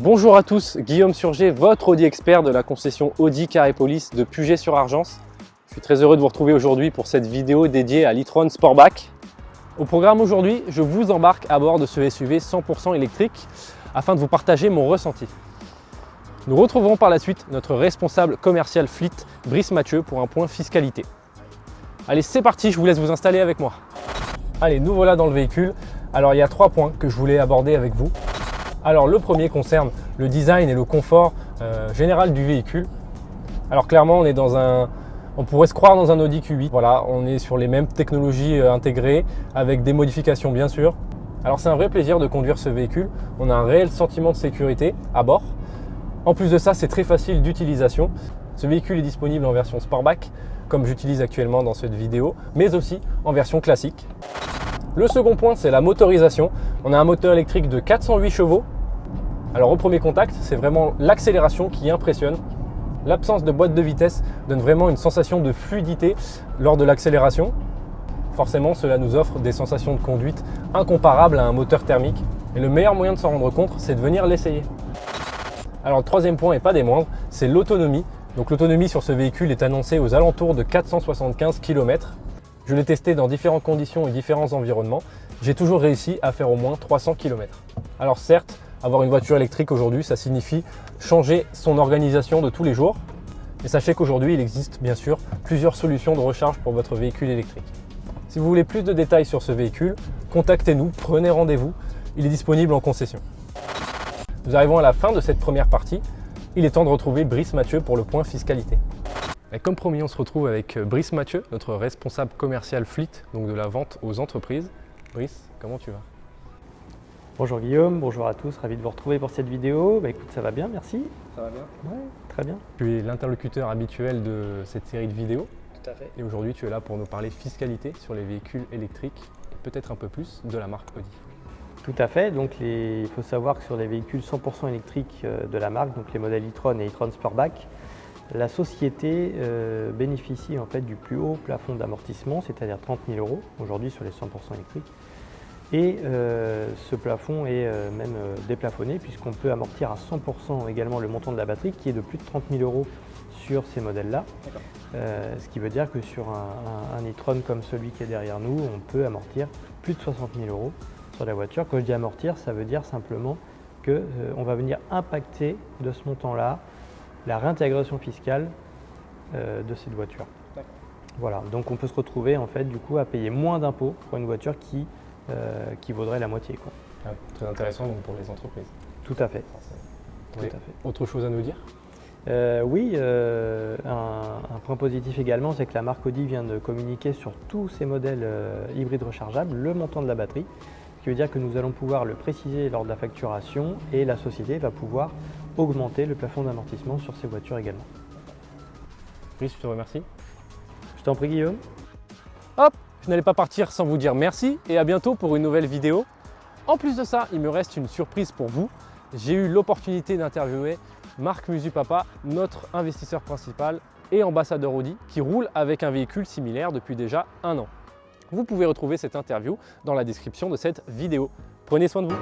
Bonjour à tous, Guillaume Surgé, votre Audi expert de la concession Audi Car & Police de Puget-sur-Argence. Je suis très heureux de vous retrouver aujourd'hui pour cette vidéo dédiée à l'e-tron Sportback. Au programme aujourd'hui, je vous embarque à bord de ce SUV 100% électrique afin de vous partager mon ressenti. Nous retrouverons par la suite notre responsable commercial fleet, Brice Mathieu, pour un point fiscalité. Allez, c'est parti, je vous laisse vous installer avec moi. Allez, nous voilà dans le véhicule. Alors, il y a 3 points que je voulais aborder avec vous. Alors, le premier concerne le design et le confort général du véhicule. Alors, clairement, on pourrait se croire dans un Audi Q8. Voilà, on est sur les mêmes technologies intégrées, avec des modifications bien sûr. Alors, c'est un vrai plaisir de conduire ce véhicule. On a un réel sentiment de sécurité à bord. En plus de ça, c'est très facile d'utilisation. Ce véhicule est disponible en version Sportback, comme j'utilise actuellement dans cette vidéo, mais aussi en version classique. Le second point, c'est la motorisation. On a un moteur électrique de 408 chevaux. Alors au premier contact, c'est vraiment l'accélération qui impressionne. L'absence de boîte de vitesse donne vraiment une sensation de fluidité lors de l'accélération. Forcément, cela nous offre des sensations de conduite incomparables à un moteur thermique. Et le meilleur moyen de s'en rendre compte, c'est de venir l'essayer. Alors le troisième point, et pas des moindres, c'est l'autonomie. Donc l'autonomie sur ce véhicule est annoncée aux alentours de 475 km. Je l'ai testé dans différentes conditions et différents environnements. J'ai toujours réussi à faire au moins 300 km. Alors certes, avoir une voiture électrique aujourd'hui, ça signifie changer son organisation de tous les jours. Et sachez qu'aujourd'hui, il existe bien sûr plusieurs solutions de recharge pour votre véhicule électrique. Si vous voulez plus de détails sur ce véhicule, contactez-nous, prenez rendez-vous. Il est disponible en concession. Nous arrivons à la fin de cette première partie. Il est temps de retrouver Brice Mathieu pour le point fiscalité. Et comme promis, on se retrouve avec Brice Mathieu, notre responsable commercial fleet, donc de la vente aux entreprises. Brice, comment tu vas? Bonjour Guillaume, bonjour à tous, ravi de vous retrouver pour cette vidéo. Écoute, ça va bien, merci. Ça va bien? Ouais, très bien. Tu es l'interlocuteur habituel de cette série de vidéos. Tout à fait. Et aujourd'hui, tu es là pour nous parler fiscalité sur les véhicules électriques et peut-être un peu plus de la marque Audi. Tout à fait, donc il faut savoir que sur les véhicules 100% électriques de la marque, donc les modèles e-tron et e-tron Sportback, la société bénéficie en fait du plus haut plafond d'amortissement, c'est-à-dire 30 000 € aujourd'hui sur les 100% électriques. Et ce plafond est même déplafonné puisqu'on peut amortir à 100% également le montant de la batterie qui est de plus de 30 000 € sur ces modèles-là. Ce qui veut dire que sur un e-tron comme celui qui est derrière nous, on peut amortir plus de 60 000 € sur la voiture. Quand je dis amortir, ça veut dire simplement qu'on va venir impacter de ce montant-là la réintégration fiscale de cette voiture. Voilà, donc on peut se retrouver en fait du coup à payer moins d'impôts pour une voiture qui vaudrait la moitié, quoi. Ah, très intéressant donc pour les entreprises. Tout à fait. Oui. Autre chose à nous dire? Oui, un point positif également, c'est que la marque Audi vient de communiquer sur tous ses modèles hybrides rechargeables le montant de la batterie, ce qui veut dire que nous allons pouvoir le préciser lors de la facturation et la société va pouvoir augmenter le plafond d'amortissement sur ces voitures également. Brice, je te remercie. Je t'en prie Guillaume. Hop, je n'allais pas partir sans vous dire merci et à bientôt pour une nouvelle vidéo. En plus de ça, il me reste une surprise pour vous. J'ai eu l'opportunité d'interviewer Marc Musupapa, notre investisseur principal et ambassadeur Audi, qui roule avec un véhicule similaire depuis déjà 1 an. Vous pouvez retrouver cette interview dans la description de cette vidéo. Prenez soin de vous.